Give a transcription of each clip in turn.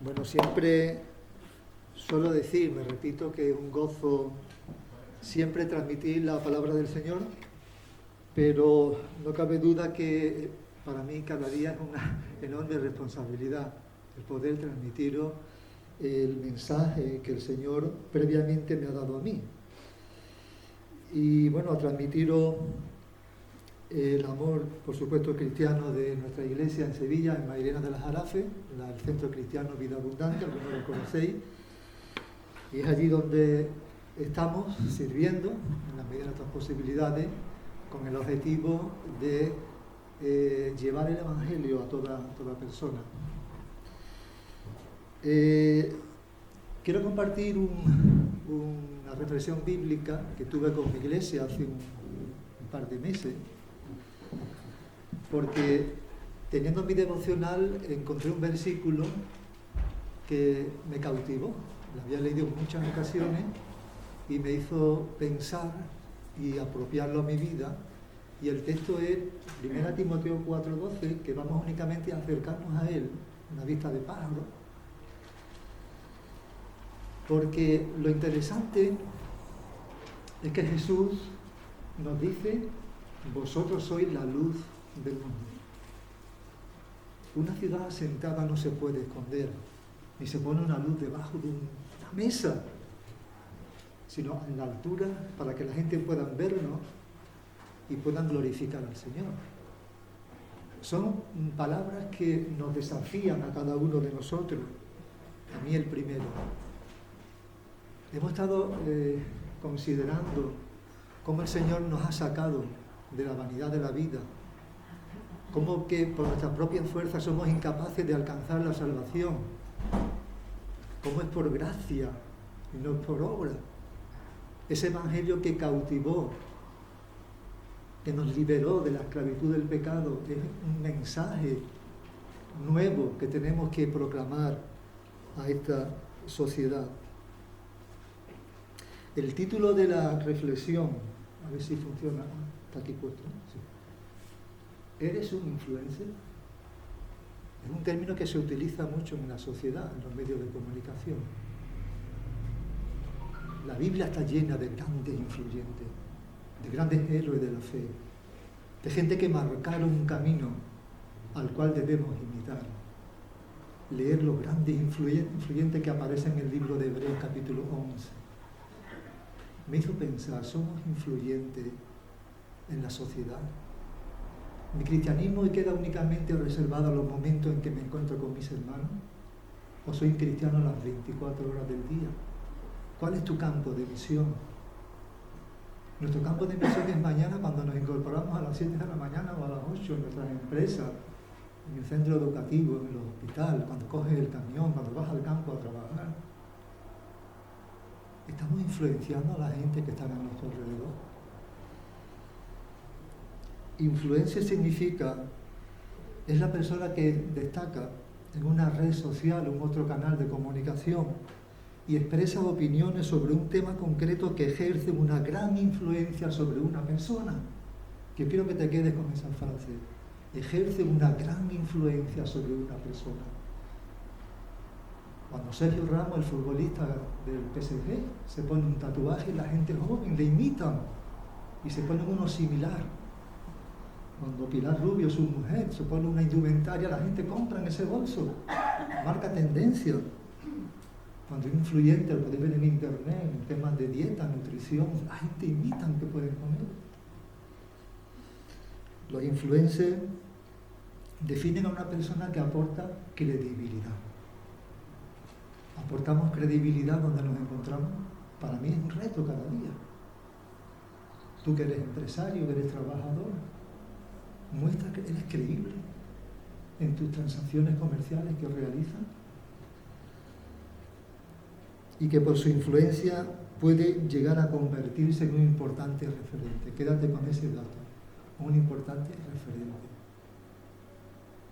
Bueno, siempre suelo decir, me repito, que es un gozo siempre transmitir la palabra del Señor, pero no cabe duda que para mí cada día es una enorme responsabilidad el poder transmitiros el mensaje que el Señor previamente me ha dado a mí. Y bueno, a transmitiros el amor, por supuesto, cristiano de nuestra iglesia en Sevilla, en Mairena de las Jarafes, el Centro Cristiano Vida Abundante, algunos lo conocéis, y es allí donde estamos sirviendo, en la medida de nuestras posibilidades, con el objetivo de llevar el Evangelio a toda persona. Quiero compartir una reflexión bíblica que tuve con mi iglesia hace un par de meses, porque teniendo mi devocional encontré un versículo que me cautivó. Lo había leído en muchas ocasiones y me hizo pensar y apropiarlo a mi vida. Y el texto es 1 Timoteo 4:12, que vamos únicamente a acercarnos a él, una vista de pájaro. Porque lo interesante es que Jesús nos dice: vosotros sois la luz del mundo. Una ciudad asentada no se puede esconder, ni se pone una luz debajo de una mesa, sino en la altura para que la gente pueda vernos y puedan glorificar al Señor. Son palabras que nos desafían a cada uno de nosotros, a mí el primero. Hemos estado considerando cómo el Señor nos ha sacado de la vanidad de la vida, cómo que por nuestras propias fuerzas somos incapaces de alcanzar la salvación, cómo es por gracia y no por obra. Ese evangelio que cautivó, que nos liberó de la esclavitud del pecado, es un mensaje nuevo que tenemos que proclamar a esta sociedad. El título de la reflexión, a ver si funciona, está aquí puesto, ¿no? Sí. ¿Eres un influencer? Es un término que se utiliza mucho en la sociedad, en los medios de comunicación. La Biblia está llena de grandes influyentes, de grandes héroes de la fe, de gente que marcaron un camino al cual debemos imitar. Leer los grandes influyentes que aparecen en el libro de Hebreos capítulo 11. Me hizo pensar, ¿somos influyentes en la sociedad? ¿Mi cristianismo queda únicamente reservado a los momentos en que me encuentro con mis hermanos? ¿O soy cristiano las 24 horas del día? ¿Cuál es tu campo de visión? Nuestro campo de visión es mañana cuando nos incorporamos a las 7 de la mañana o a las 8 en nuestras empresas, en el centro educativo, en el hospital, cuando coges el camión, cuando vas al campo a trabajar. Estamos influenciando a la gente que está a nuestro alrededor. Influencia significa, es la persona que destaca en una red social o en otro canal de comunicación y expresa opiniones sobre un tema concreto que ejerce una gran influencia sobre una persona. Yo quiero que te quedes con esa frase. Ejerce una gran influencia sobre una persona. Cuando Sergio Ramos, el futbolista del PSG, se pone un tatuaje, la gente joven le imitan y se pone uno similar. Cuando Pilar Rubio, su mujer, se pone una indumentaria, la gente compra en ese bolso, marca tendencia. Cuando hay un influyente, lo pueden ver en internet, en temas de dieta, nutrición, la gente imitan qué pueden comer. Los influencers definen a una persona que aporta credibilidad. ¿Aportamos credibilidad donde nos encontramos? Para mí es un reto cada día. Tú que eres empresario, que eres trabajador, muestra que eres creíble en tus transacciones comerciales que realizas y que por su influencia puede llegar a convertirse en un importante referente. Quédate con ese dato, un importante referente.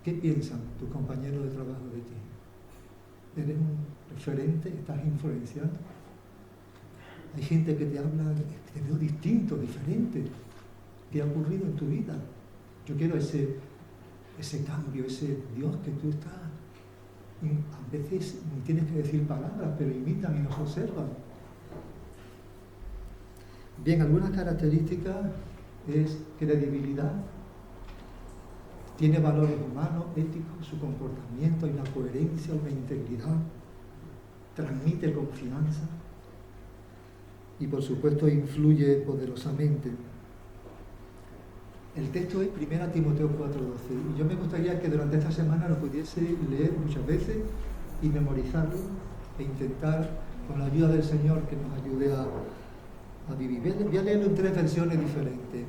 ¿Qué piensan tus compañeros de trabajo de ti? ¿Eres un referente? ¿Estás influenciando? Hay gente que te habla, te veo distinto, diferente. ¿Qué ha ocurrido en tu vida? Yo quiero ese cambio, ese Dios que tú estás a veces ni tienes que decir palabras, pero imitan y nos observan. Bien, algunas características es credibilidad, tiene valores humanos, éticos, su comportamiento, hay una coherencia, una integridad, transmite confianza y por supuesto influye poderosamente. El texto es 1 Timoteo 4:12 y yo me gustaría que durante esta semana lo pudiese leer muchas veces y memorizarlo e intentar, con la ayuda del Señor, que nos ayude a vivir. Voy a leerlo en 3 versiones diferentes.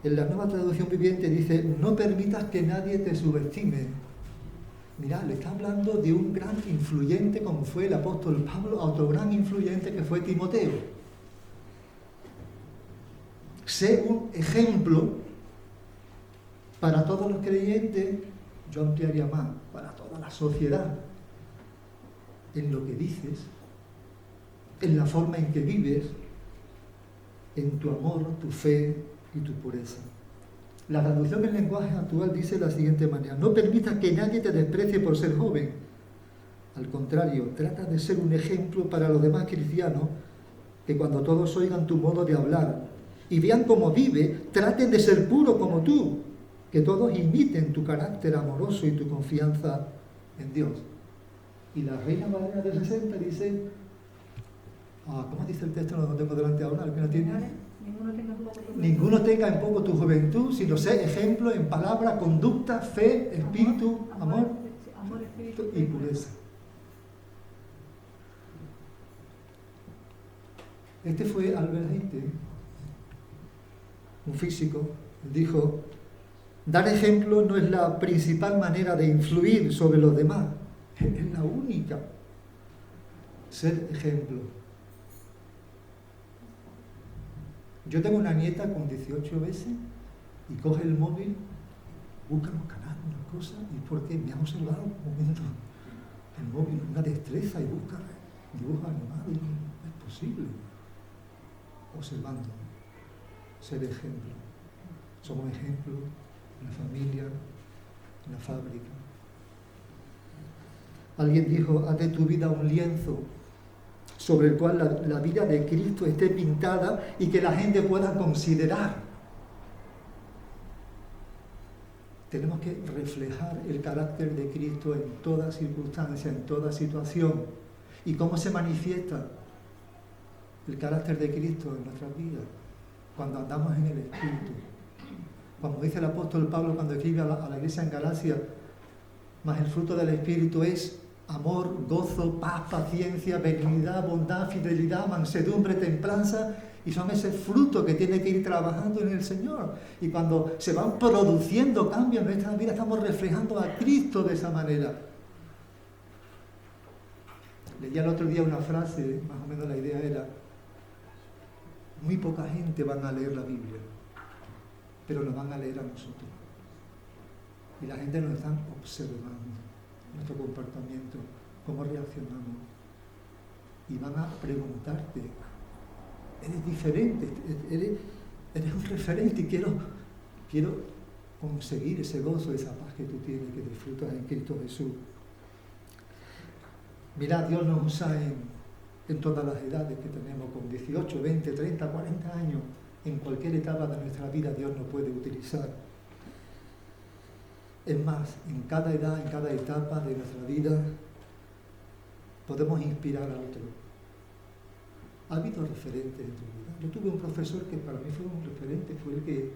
En la Nueva Traducción Viviente dice: no permitas que nadie te subestime. Mirad, le está hablando de un gran influyente como fue el apóstol Pablo, a otro gran influyente que fue Timoteo. Sé un ejemplo para todos los creyentes, yo ampliaría más, para toda la sociedad, en lo que dices, en la forma en que vives, en tu amor, tu fe y tu pureza. La traducción en lenguaje actual dice de la siguiente manera: no permitas que nadie te desprecie por ser joven. Al contrario, trata de ser un ejemplo para los demás cristianos, que cuando todos oigan tu modo de hablar y vean cómo vive, traten de ser puros como tú, que todos imiten tu carácter amoroso y tu confianza en Dios. Y la Reina Valera del 60 dice, ¿cómo dice el texto? No lo tengo delante ahora, ¿el que no tiene? Ninguno tenga en poco tu juventud, sino sé ejemplo en palabra, conducta, fe, espíritu, amor y pureza. Este fue Albert Einstein, un físico. Dijo: dar ejemplo no es la principal manera de influir sobre los demás, es la única. Ser ejemplo. Yo tengo una nieta con 18 veces y coge el móvil, busca los canales, una cosa, y porque me ha observado un momento el móvil, una destreza, y busca dibujos animados, es posible. Observando, ser ejemplo. Somos ejemplo en la familia, en la fábrica. Alguien dijo: haz de tu vida un lienzo sobre el cual la vida de Cristo esté pintada y que la gente pueda considerar. Tenemos que reflejar el carácter de Cristo en toda circunstancia, en toda situación. ¿Y cómo se manifiesta el carácter de Cristo en nuestras vidas? Cuando andamos en el Espíritu. Como dice el apóstol Pablo cuando escribe a la iglesia en Galacia: mas el fruto del Espíritu es amor, gozo, paz, paciencia, benignidad, bondad, fidelidad, mansedumbre, templanza, y son ese fruto que tiene que ir trabajando en el Señor. Y cuando se van produciendo cambios en nuestra vida, estamos reflejando a Cristo de esa manera. Leía el otro día una frase, más o menos la idea era: muy poca gente van a leer la Biblia, pero lo van a leer a nosotros. Y la gente nos está observando nuestro comportamiento, cómo reaccionamos. Y van a preguntarte: eres diferente, eres un referente, y quiero conseguir ese gozo, esa paz que tú tienes, que disfrutas en Cristo Jesús. Mirad, Dios nos usa en todas las edades que tenemos, con 18, 20, 30, 40 años. En cualquier etapa de nuestra vida Dios nos puede utilizar. Es más, en cada edad, en cada etapa de nuestra vida, podemos inspirar a otros. ¿Ha habido referentes en tu vida? Yo tuve un profesor que para mí fue un referente, fue el que,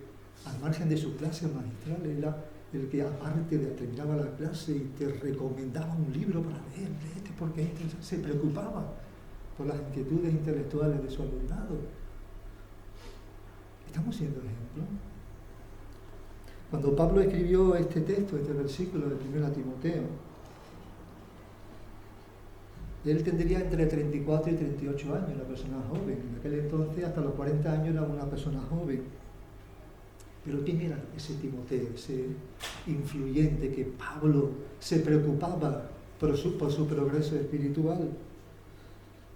al margen de su clase magistral, era el que, aparte de terminaba la clase y te recomendaba un libro para leer, léete porque se preocupaba por las inquietudes intelectuales de su alumnado. ¿Estamos siendo ejemplo? Cuando Pablo escribió este texto, este versículo de 1 Timoteo, él tendría entre 34 y 38 años, una persona joven. En aquel entonces, hasta los 40 años, era una persona joven. Pero ¿quién era ese Timoteo, ese influyente que Pablo se preocupaba por su progreso espiritual?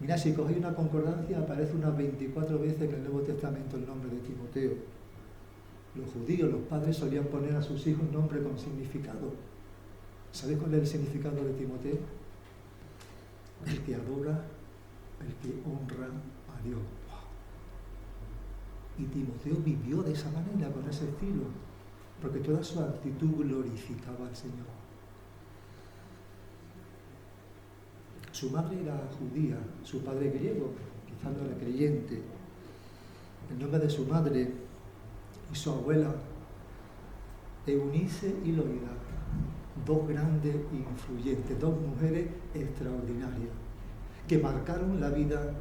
Mira, si cogéis una concordancia, aparece unas 24 veces en el Nuevo Testamento el nombre de Timoteo. Los judíos, los padres, solían poner a sus hijos nombre con significado. ¿Sabéis cuál es el significado de Timoteo? El que adora, el que honra a Dios. Y Timoteo vivió de esa manera, con ese estilo, porque toda su actitud glorificaba al Señor. Su madre era judía, su padre griego, quizás no era creyente. El nombre de su madre y su abuela, Eunice y Loida, dos grandes influyentes, dos mujeres extraordinarias, que marcaron la vida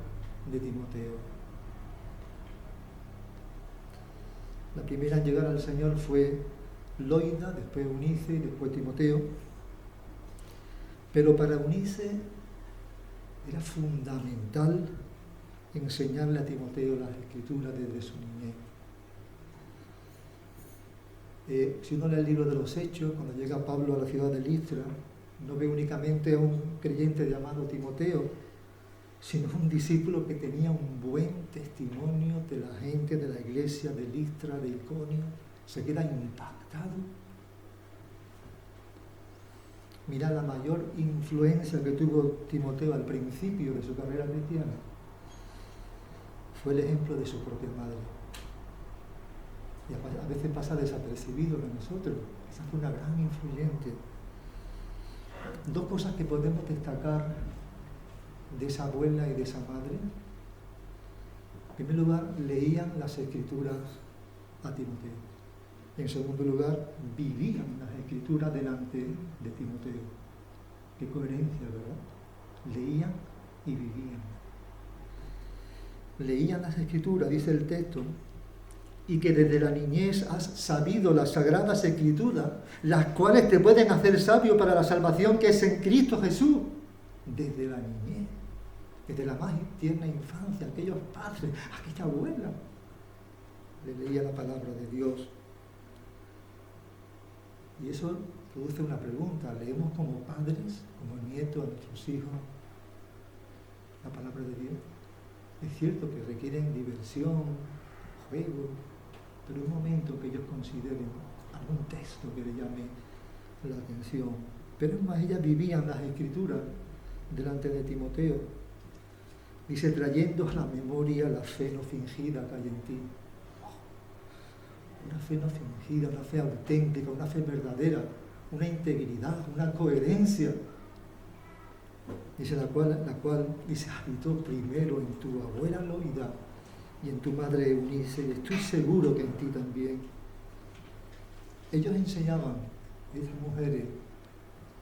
de Timoteo. La primera en llegar al Señor fue Loida, después Eunice y después Timoteo. Pero para Eunice era fundamental enseñarle a Timoteo las Escrituras desde su niñez. Si uno lee el libro de los Hechos, cuando llega Pablo a la ciudad de Listra, no ve únicamente a un creyente llamado Timoteo, sino un discípulo que tenía un buen testimonio de la gente de la iglesia de Listra, de Iconio. Se queda impactado. Mira la mayor influencia que tuvo Timoteo al principio de su carrera cristiana. Fue el ejemplo de su propia madre. Y a veces pasa desapercibido de nosotros. Esa fue una gran influyente. Dos cosas que podemos destacar de esa abuela y de esa madre. En primer lugar, leían las Escrituras a Timoteo. En segundo lugar, vivían las Escrituras delante de Timoteo. Qué coherencia, ¿verdad? Leían y vivían. Leían las Escrituras, dice el texto, y que desde la niñez has sabido las sagradas Escrituras, las cuales te pueden hacer sabio para la salvación que es en Cristo Jesús. Desde la niñez, desde la más tierna infancia, aquellos padres, aquella abuela, le leía la palabra de Dios. Y eso produce una pregunta: ¿leemos como padres, como nietos a nuestros hijos la palabra de Dios? Es cierto que requieren diversión, juego, pero un momento que ellos consideren algún texto que les llame la atención. Pero es más, ellas vivían las Escrituras delante de Timoteo. Dice, trayendo a la memoria la fe no fingida que hay en ti. Una fe no fingida, una fe auténtica, una fe verdadera, una integridad, una coherencia. Dice la cual dice, habitó primero en tu abuela Loida y en tu madre Eunice, y estoy seguro que en ti también. Ellos enseñaban, esas mujeres,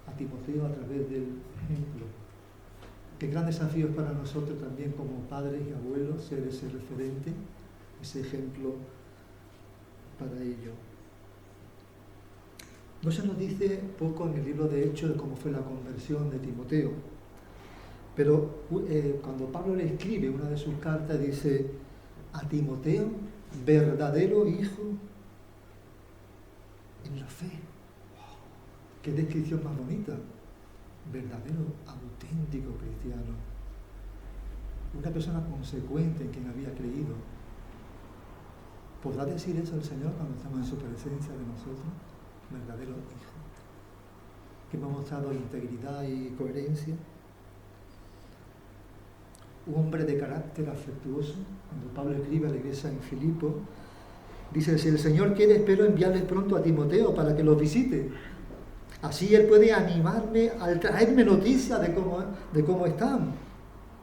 a Timoteo a través del ejemplo. Qué gran desafío es para nosotros también como padres y abuelos ser ese referente, ese ejemplo para ello. No se nos dice poco en el libro de Hechos de cómo fue la conversión de Timoteo, pero cuando Pablo le escribe una de sus cartas, dice, a Timoteo, verdadero hijo en la fe. ¡Qué descripción más bonita! Verdadero, auténtico cristiano. Una persona consecuente en quien había creído. ¿Podrá decir eso el Señor cuando estamos en su presencia de nosotros? Verdadero hijo. Que hemos mostrado integridad y coherencia. Un hombre de carácter afectuoso. Cuando Pablo escribe a la iglesia en Filipo, dice, si el Señor quiere, espero enviarles pronto a Timoteo para que los visite. Así él puede animarme al traerme noticias de cómo están.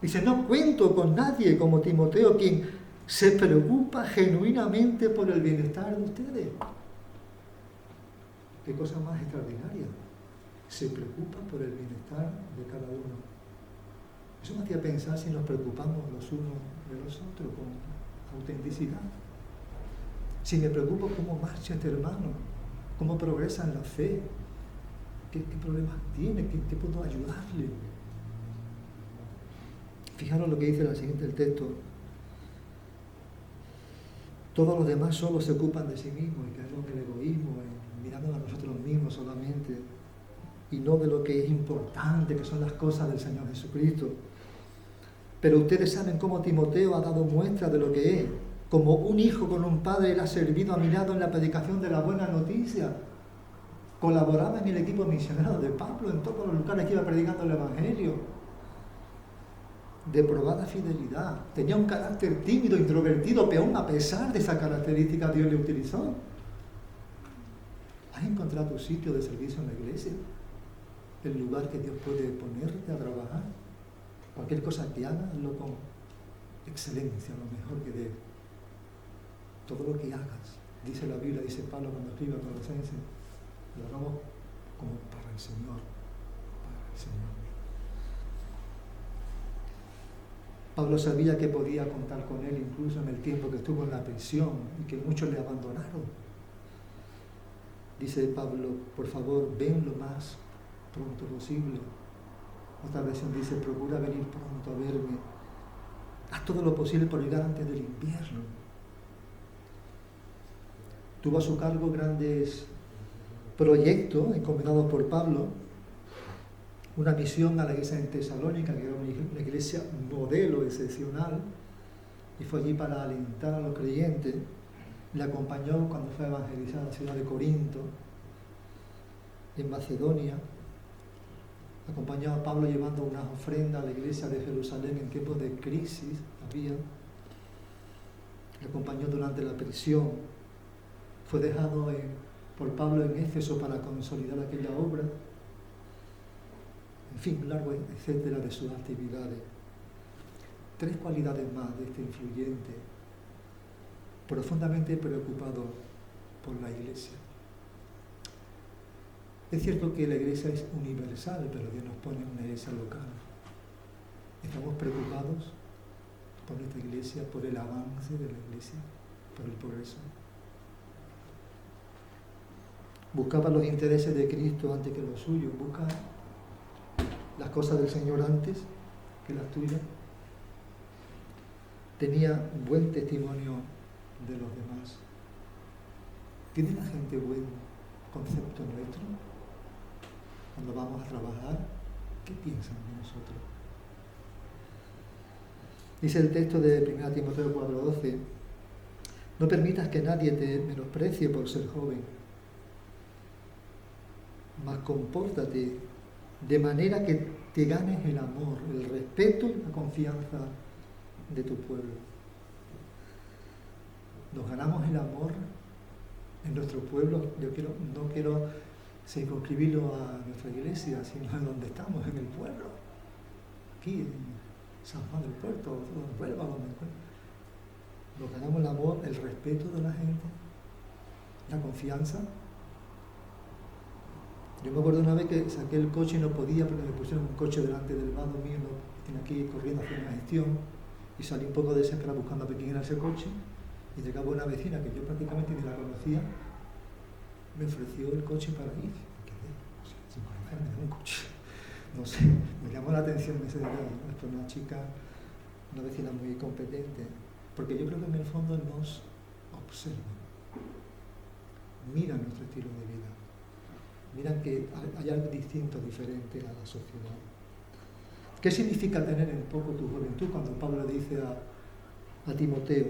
Dice, no cuento con nadie como Timoteo, quien se preocupa genuinamente por el bienestar de ustedes. Qué cosa más extraordinaria. Se preocupa por el bienestar de cada uno. Eso me hacía pensar si nos preocupamos los unos de los otros con autenticidad. Si me preocupo cómo marcha este hermano, cómo progresa en la fe, qué problemas tiene, qué puedo ayudarle. Fijaros lo que dice el siguiente el texto. Todos los demás solo se ocupan de sí mismos y caemos en el egoísmo, mirando a nosotros mismos solamente, y no de lo que es importante, que son las cosas del Señor Jesucristo. Pero ustedes saben cómo Timoteo ha dado muestra de lo que es. Como un hijo con un padre, él ha servido a mi lado en la predicación de la buena noticia. colaboraba en el equipo misionero de Pablo en todos los lugares que iba predicando el Evangelio. De probada fidelidad. Tenía un carácter tímido, introvertido, pero aún a pesar de esa característica Dios le utilizó. ¿Has encontrado tu sitio de servicio en la iglesia? El lugar que Dios puede ponerte a trabajar. Cualquier cosa que hagas, hazlo con excelencia, lo mejor que dé. Todo lo que hagas, dice la Biblia, dice Pablo cuando escribe a Colosenses, lo hagamos como para el Señor. Para el Señor. Pablo sabía que podía contar con él incluso en el tiempo que estuvo en la prisión y que muchos le abandonaron. Dice Pablo, por favor, ven lo más pronto posible. Otra versión dice, procura venir pronto a verme. Haz todo lo posible por llegar antes del invierno. Tuvo a su cargo grandes proyectos encomendados por Pablo. Una misión a la iglesia en Tesalónica, que era una iglesia modelo excepcional, y fue allí para alentar a los creyentes. Le acompañó cuando fue a evangelizar la ciudad de Corinto, en Macedonia. Acompañó a Pablo llevando unas ofrendas a la iglesia de Jerusalén en tiempos de crisis. Le acompañó durante la prisión. Fue dejado por Pablo en Éfeso para consolidar aquella obra. En fin, un largo etcétera de sus actividades. 3 cualidades más de este influyente, profundamente preocupado por la iglesia. Es cierto que la iglesia es universal, pero Dios nos pone en una iglesia local. Estamos preocupados por esta iglesia, por el avance de la iglesia, por el progreso. Buscaba los intereses de Cristo antes que los suyos. Busca las cosas del Señor antes que las tuyas. Tenía buen testimonio de los demás. ¿Tiene la gente buen concepto nuestro? Cuando vamos a trabajar, ¿qué piensan de nosotros? Dice el texto de 1 Timoteo 4:12, no permitas que nadie te menosprecie por ser joven, mas compórtate de manera que te ganes el amor, el respeto y la confianza de tu pueblo. Nos ganamos el amor en nuestro pueblo. No quiero circunscribirlo a nuestra iglesia, sino en donde estamos, en el pueblo. Aquí, en San Juan del Puerto, en Huelva, donde nos ganamos el amor, el respeto de la gente, la confianza. Yo me acuerdo una vez que saqué el coche y no podía porque me pusieron un coche delante del vado mío, tenía que ir corriendo a hacer una gestión y salí un poco desesperado buscando a quién era ese coche y llegaba una vecina que yo prácticamente ni la conocía, me ofreció el coche para ir. Sin conocerme, me dio un coche. No sé, me llamó la atención ese detalle. Esto es una chica, una vecina muy competente, porque yo creo que en el fondo nos observan, miran nuestro estilo de vida. Miran que hay algo distinto, diferente a la sociedad. ¿Qué significa tener en poco tu juventud? Cuando Pablo dice a Timoteo,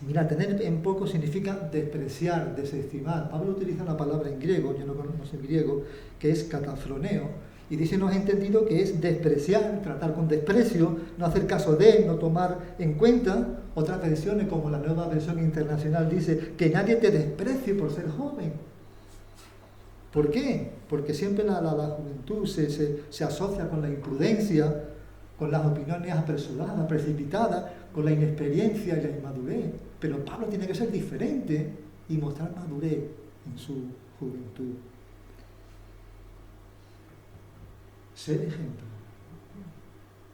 mira, tener en poco significa despreciar, desestimar. Pablo utiliza una palabra en griego, yo no conozco el griego, que es katafroneo, y dice, no has entendido que es despreciar, tratar con desprecio, no hacer caso de, no tomar en cuenta. Otras versiones, como la Nueva Versión Internacional, dice que nadie te desprecie por ser joven. ¿Por qué? Porque siempre la juventud se asocia con la imprudencia, con las opiniones apresuradas, precipitadas, con la inexperiencia y la inmadurez. Pero Pablo tiene que ser diferente y mostrar madurez en su juventud. Ser ejemplo.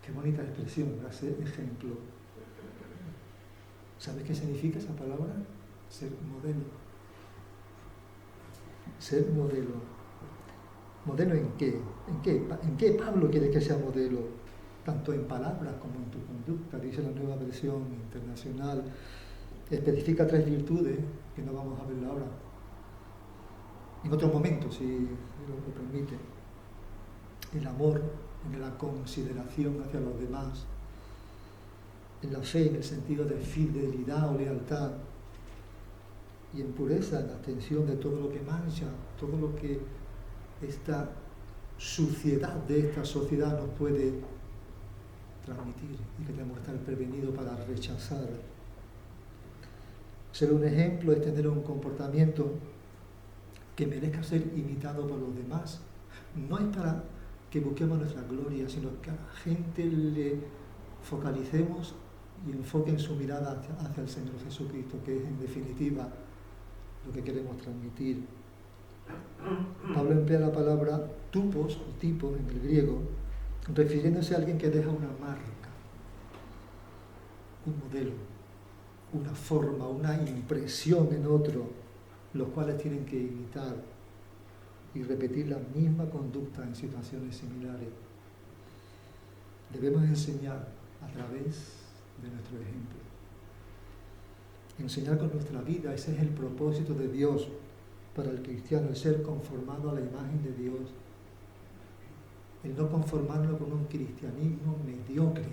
Qué bonita expresión, ¿verdad? Ser ejemplo. ¿Sabes qué significa esa palabra? Ser modelo. Ser modelo. ¿Modelo en qué? ¿En qué Pablo quiere que sea modelo? Tanto en palabras como en tu conducta, dice la Nueva Versión Internacional. Especifica 3 virtudes, que no vamos a ver ahora. En otro momento, si lo permite. El amor, en la consideración hacia los demás. En la fe, en el sentido de fidelidad o lealtad. y en pureza, en abstención de todo lo que mancha, todo lo que esta suciedad de esta sociedad nos puede transmitir, y que tenemos que estar prevenidos para rechazar. Ser un ejemplo es tener un comportamiento que merezca ser imitado por los demás. No es para que busquemos nuestra gloria, sino que a la gente le focalicemos y enfoquen su mirada hacia el Señor Jesucristo, que es en definitiva lo que queremos transmitir. Pablo emplea la palabra tupos o tipo en el griego, refiriéndose a alguien que deja una marca, un modelo, una forma, una impresión en otro, los cuales tienen que imitar y repetir la misma conducta en situaciones similares. Debemos enseñar a través de nuestro ejemplo. Enseñar con nuestra vida, ese es el propósito de Dios para el cristiano, el ser conformado a la imagen de Dios, el no conformarnos con un cristianismo mediocre.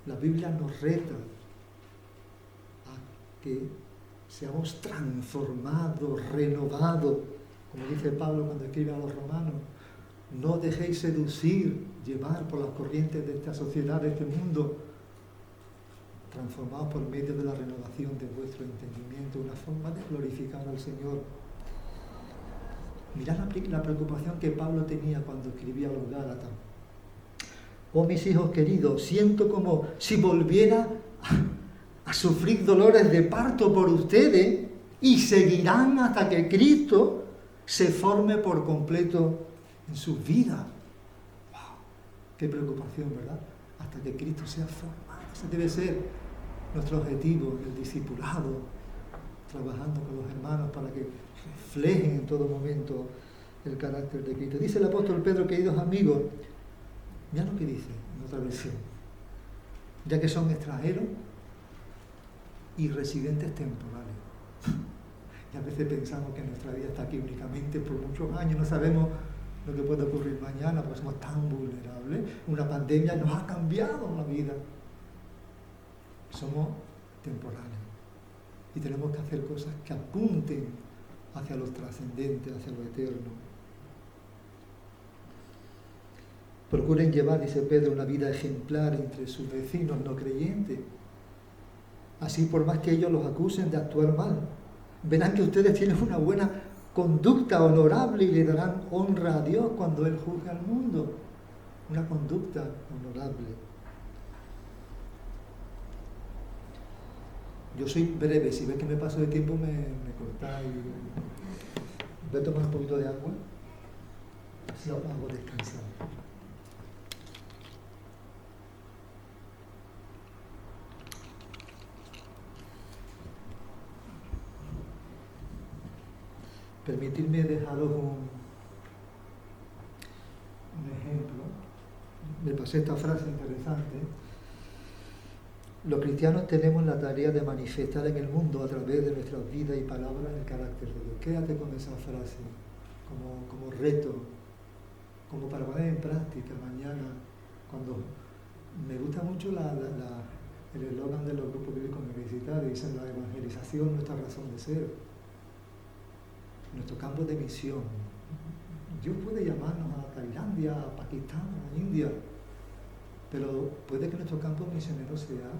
La Biblia nos reta a que seamos transformados, renovados, como dice Pablo cuando escribe a los romanos. No dejéis seducir, llevar por las corrientes de esta sociedad, de este mundo, transformados por medio de la renovación de vuestro entendimiento, una forma de glorificar al Señor. Mirad la preocupación que Pablo tenía cuando escribía a los Gálatas. Oh mis hijos queridos, siento como si volviera a sufrir dolores de parto por ustedes, y seguirán hasta que Cristo se forme por completo en sus vidas. ¡Wow! ¡Qué preocupación!, ¿verdad? Hasta que Cristo sea formado. Ese debe ser nuestro objetivo, el discipulado, trabajando con los hermanos para que reflejen en todo momento el carácter de Cristo. Dice el apóstol Pedro, queridos amigos, mira lo que dice en otra versión, ya que son extranjeros y residentes temporales. Y a veces pensamos que nuestra vida está aquí únicamente por muchos años, no sabemos lo que puede ocurrir mañana porque somos tan vulnerables. Una pandemia nos ha cambiado la vida. Somos temporales y tenemos que hacer cosas que apunten hacia lo trascendente, hacia lo eterno. Procuren llevar, dice Pedro, una vida ejemplar entre sus vecinos no creyentes. Así, por más que ellos los acusen de actuar mal, verán que ustedes tienen una buena conducta honorable y le darán honra a Dios cuando Él juzgue al mundo. Una conducta honorable. Yo soy breve, si ves que me paso de tiempo me cortáis. Voy a tomar un poquito de agua, así hago descansar. Permitidme dejaros un ejemplo. Me pasé esta frase interesante. Los cristianos tenemos la tarea de manifestar en el mundo a través de nuestras vidas y palabras el carácter de Dios. Quédate con esa frase como reto, como para poner en práctica mañana. Cuando me gusta mucho el eslogan de los grupos bíblicos universitarios, dicen la evangelización, nuestra razón de ser, nuestro campo de misión. Dios puede llamarnos a Tailandia, a Pakistán, a India, pero puede que nuestro campo misionero sea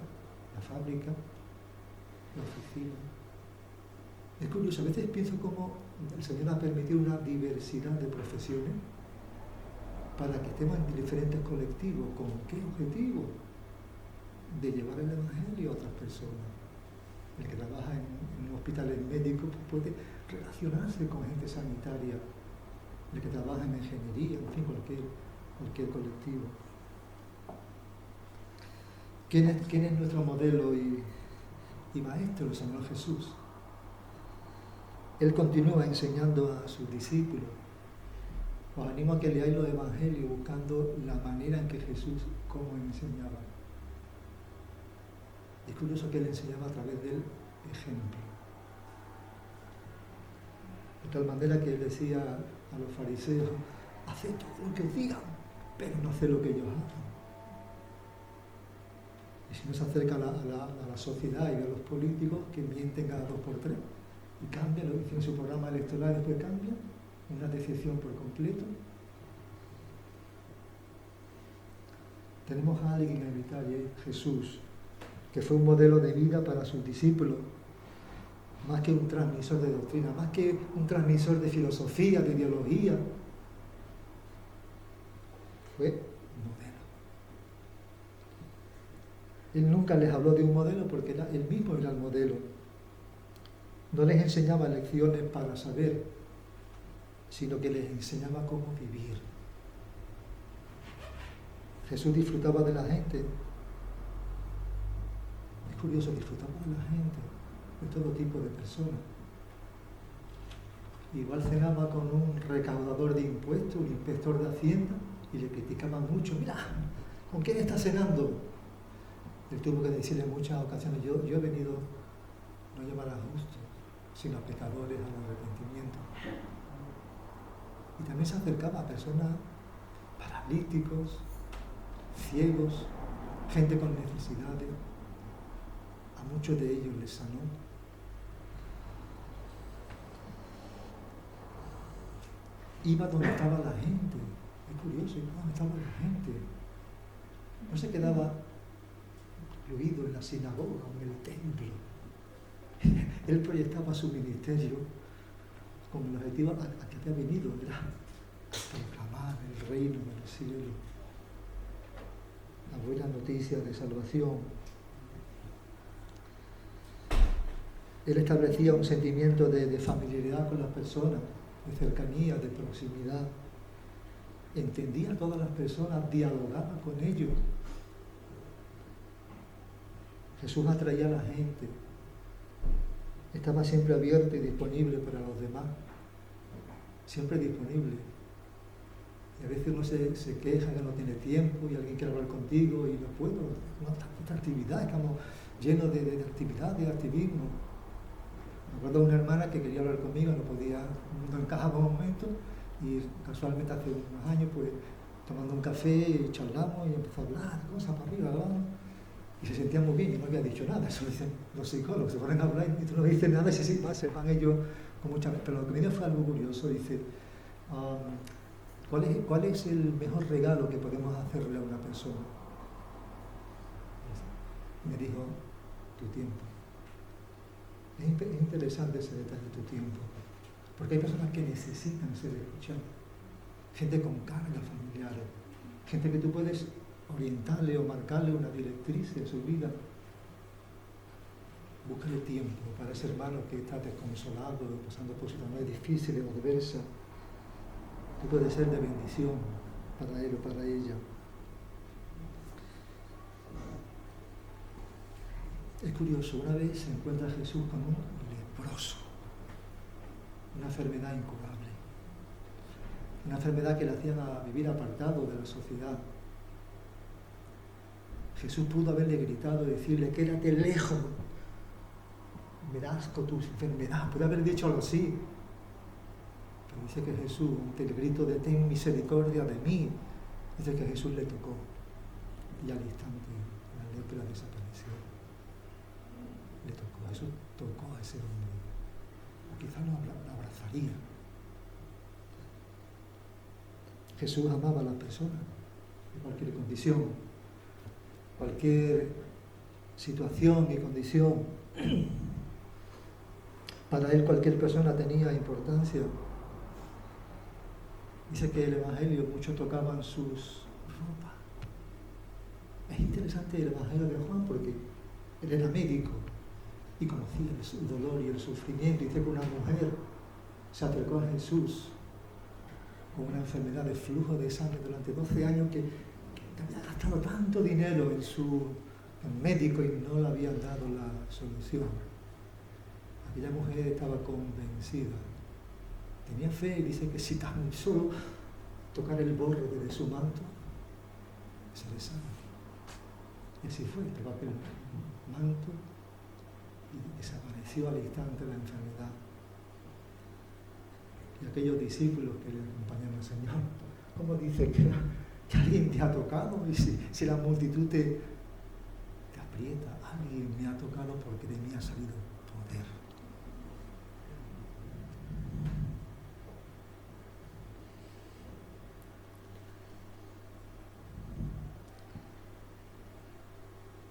la fábrica, la oficina. Es curioso, a veces pienso cómo el Señor ha permitido una diversidad de profesiones para que estemos en diferentes colectivos. ¿Con qué objetivo? De llevar el Evangelio a otras personas. El que trabaja en hospitales médicos puede relacionarse con gente sanitaria. El que trabaja en ingeniería, en fin, cualquier colectivo. ¿Quién es nuestro modelo y maestro? El Señor Jesús. Él continúa enseñando a sus discípulos. Os animo a que leáis los evangelios buscando la manera en que Jesús cómo enseñaba. Es curioso que él enseñaba a través del ejemplo. De tal manera que él decía a los fariseos, haced todo lo que os digan, pero no haced lo que ellos hagan. Y si no se acerca a la sociedad y a los políticos que mienten cada 2 por 3 y cambian lo que dicen en su programa electoral y después cambian, una decepción por completo. Tenemos a alguien en Italia, Jesús, que fue un modelo de vida para sus discípulos, más que un transmisor de doctrina, más que un transmisor de filosofía, de ideología. Fue un modelo. Él nunca les habló de un modelo porque él mismo era el modelo. No les enseñaba lecciones para saber, sino que les enseñaba cómo vivir. Jesús disfrutaba de la gente. Es curioso, disfrutaba de la gente, de todo tipo de personas. Igual cenaba con un recaudador de impuestos, un inspector de Hacienda, y le criticaba mucho. Mira, ¿con quién está cenando? Él tuvo que decirle en muchas ocasiones, yo he venido no a llamar a justos, sino a pecadores al arrepentimiento. Y también se acercaba a personas paralíticos, ciegos, gente con necesidades. A muchos de ellos les sanó. Iba donde estaba la gente. Es curioso, iba donde estaba la gente. No se quedaba incluido en la sinagoga o en el templo. Él proyectaba su ministerio con el objetivo a que había venido, era proclamar el reino del cielo, la buena noticia de salvación. Él establecía un sentimiento de familiaridad con las personas, de cercanía, de proximidad. Entendía a todas las personas, dialogaba con ellos. Jesús atraía a la gente. Estaba siempre abierto y disponible para los demás. Siempre disponible. Y a veces uno se queja que no tiene tiempo y alguien quiere hablar contigo y no puedo. Tanta actividad, estamos llenos de actividad, de activismo. Me acuerdo de una hermana que quería hablar conmigo, no encajaba un momento, y casualmente hace unos años, pues, tomando un café, charlamos y empezó a hablar, cosas para arriba, ¿no? Y se sentía muy bien y no había dicho nada. Eso lo dicen los psicólogos, se ponen a hablar y tú no dices nada y se van ellos con mucha... Pero lo que me dio fue algo curioso, dice, ¿cuál es el mejor regalo que podemos hacerle a una persona? Y me dijo, tu tiempo. Es interesante ese detalle, tu tiempo, porque hay personas que necesitan ser escuchadas, gente con cargas familiares, gente que tú puedes orientarle o marcarle una directriz en su vida. Búscale tiempo para ese hermano que está desconsolado, pasando por situaciones difíciles o adversas. Tú puedes ser de bendición para él o para ella. Es curioso, una vez se encuentra Jesús con un leproso, una enfermedad incurable, una enfermedad que le hacía vivir apartado de la sociedad. Jesús pudo haberle gritado y decirle, quédate lejos, me da asco tu enfermedad, pudo haber dicho algo así. Pero dice que Jesús, ante el grito de ten misericordia de mí, dice que Jesús le tocó y al instante la lepra desapareció. Le tocó, Jesús tocó a ese hombre, o quizás lo abrazaría. Jesús amaba a las personas, en cualquier condición, cualquier situación y condición. Para él cualquier persona tenía importancia. Dice que el Evangelio, muchos tocaban sus ropas. Es interesante el Evangelio de Juan porque él era médico y conocía el dolor y el sufrimiento. Dice que una mujer se acercó a Jesús con una enfermedad de flujo de sangre durante 12 años que había gastado tanto dinero en médico y no le habían dado la solución. Aquella mujer estaba convencida, tenía fe y dice que si tan solo tocar el borde de su manto, se le sana. Y así fue, tocó aquel manto y desapareció al instante la enfermedad. Y aquellos discípulos que le acompañaron al Señor, ¿cómo dice que alguien te ha tocado? Y si la multitud te aprieta. Alguien me ha tocado porque de mí ha salido poder.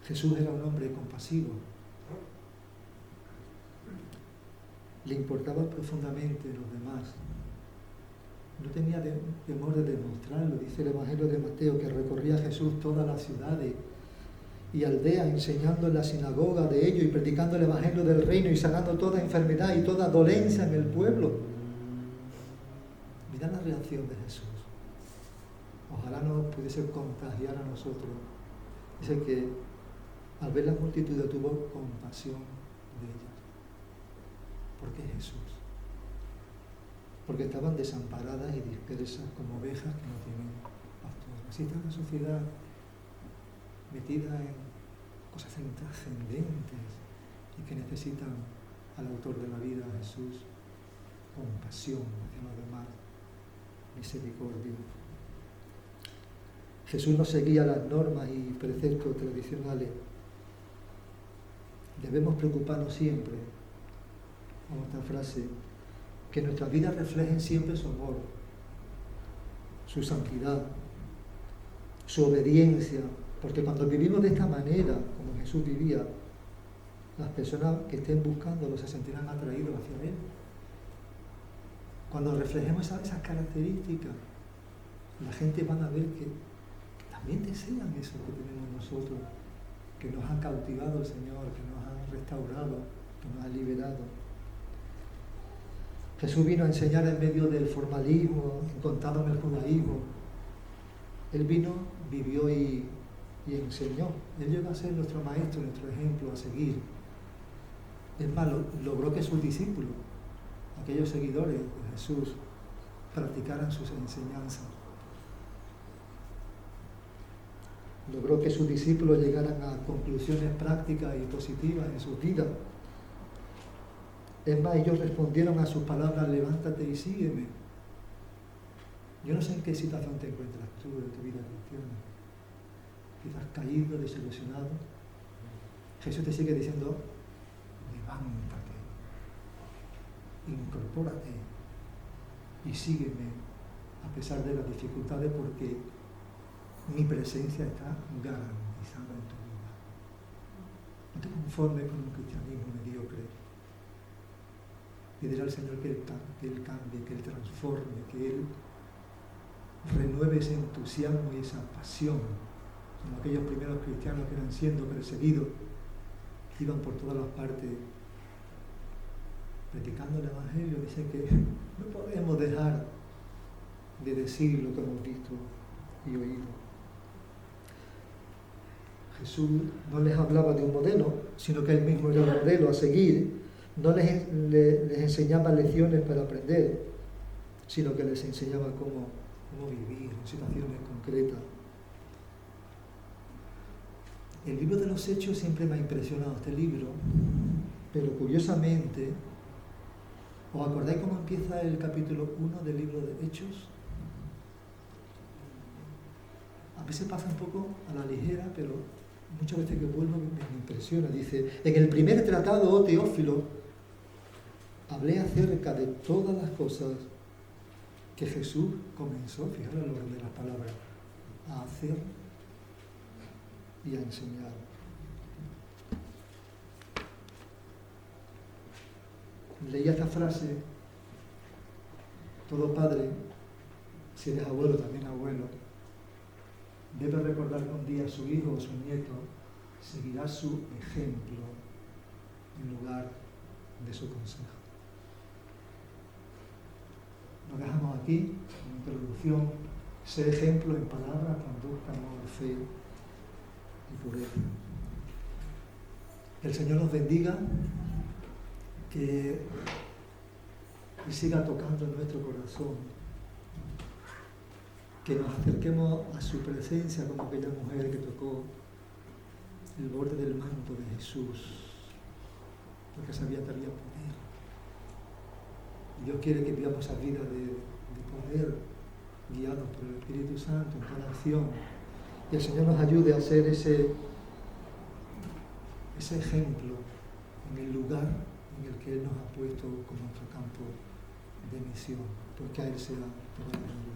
Jesús era un hombre compasivo. Le importaba profundamente los demás. No tenía temor de demostrarlo. Dice el Evangelio de Mateo que recorría Jesús todas las ciudades y aldeas, enseñando en la sinagoga de ellos y predicando el Evangelio del reino y sanando toda enfermedad y toda dolencia en el pueblo. Mirad la reacción de Jesús. Ojalá nos pudiese contagiar a nosotros. Dice que al ver la multitud tuvo compasión de ellas. ¿Por qué Jesús? Porque estaban desamparadas y dispersas como ovejas que no tienen pastor. Así está la sociedad metida en cosas intrascendentes y que necesitan al autor de la vida, Jesús, compasión hacia los demás, misericordia. Jesús no seguía las normas y preceptos tradicionales. Debemos preocuparnos siempre, con esta frase, que nuestras vidas reflejen siempre su amor, su santidad, su obediencia, porque cuando vivimos de esta manera, como Jesús vivía, las personas que estén buscándolo se sentirán atraídos hacia Él. Cuando reflejemos esas características, la gente va a ver que también desean eso que tenemos nosotros, que nos ha cautivado el Señor, que nos ha restaurado, que nos ha liberado. Jesús vino a enseñar en medio del formalismo, encontrado en el judaísmo. Él vino, vivió y enseñó. Él llegó a ser nuestro maestro, nuestro ejemplo a seguir. Es más, logró que sus discípulos, aquellos seguidores de Jesús, practicaran sus enseñanzas. Logró que sus discípulos llegaran a conclusiones prácticas y positivas en sus vidas. Es más, ellos respondieron a sus palabras: levántate y sígueme. Yo no sé en qué situación te encuentras tú en tu vida cristiana. Quizás caído, desilusionado. Jesús te sigue diciendo: levántate, incorpórate y sígueme a pesar de las dificultades, porque mi presencia está garantizada en tu vida. No te conformes con un cristianismo mediocre. Pídele al Señor que Él cambie, que Él transforme, que Él renueve ese entusiasmo y esa pasión, como aquellos primeros cristianos que eran siendo perseguidos, iban por todas las partes predicando el Evangelio. Dice que no podemos dejar de decir lo que hemos visto y oído. Jesús no les hablaba de un modelo, sino que Él mismo era el modelo a seguir. No les enseñaba lecciones para aprender, sino que les enseñaba cómo vivir en situaciones concretas. El libro de los Hechos siempre me ha impresionado, este libro, pero curiosamente, ¿os acordáis cómo empieza el capítulo 1 del libro de Hechos? A veces pasa un poco a la ligera, pero muchas veces que vuelvo me impresiona. Dice: en el primer tratado, oh Teófilo, hablé acerca de todas las cosas que Jesús comenzó, fijaros el orden de las palabras, a hacer y a enseñar. Leía esta frase: todo padre, si eres abuelo, también abuelo, debe recordar que un día su hijo o su nieto seguirá su ejemplo en lugar de su consejo. Lo dejamos aquí, en introducción: ser ejemplo en palabra, conducta, amor, fe y pureza. Que el Señor nos bendiga, que Él siga tocando en nuestro corazón, que nos acerquemos a su presencia como aquella mujer que tocó el borde del manto de Jesús, porque sabía que había poder. Y Dios quiere que vivamos esa vida de poder, guiados por el Espíritu Santo en cada acción. Y el Señor nos ayude a ser ese ese ejemplo en el lugar en el que Él nos ha puesto como nuestro campo de misión, porque a Él sea toda la gloria.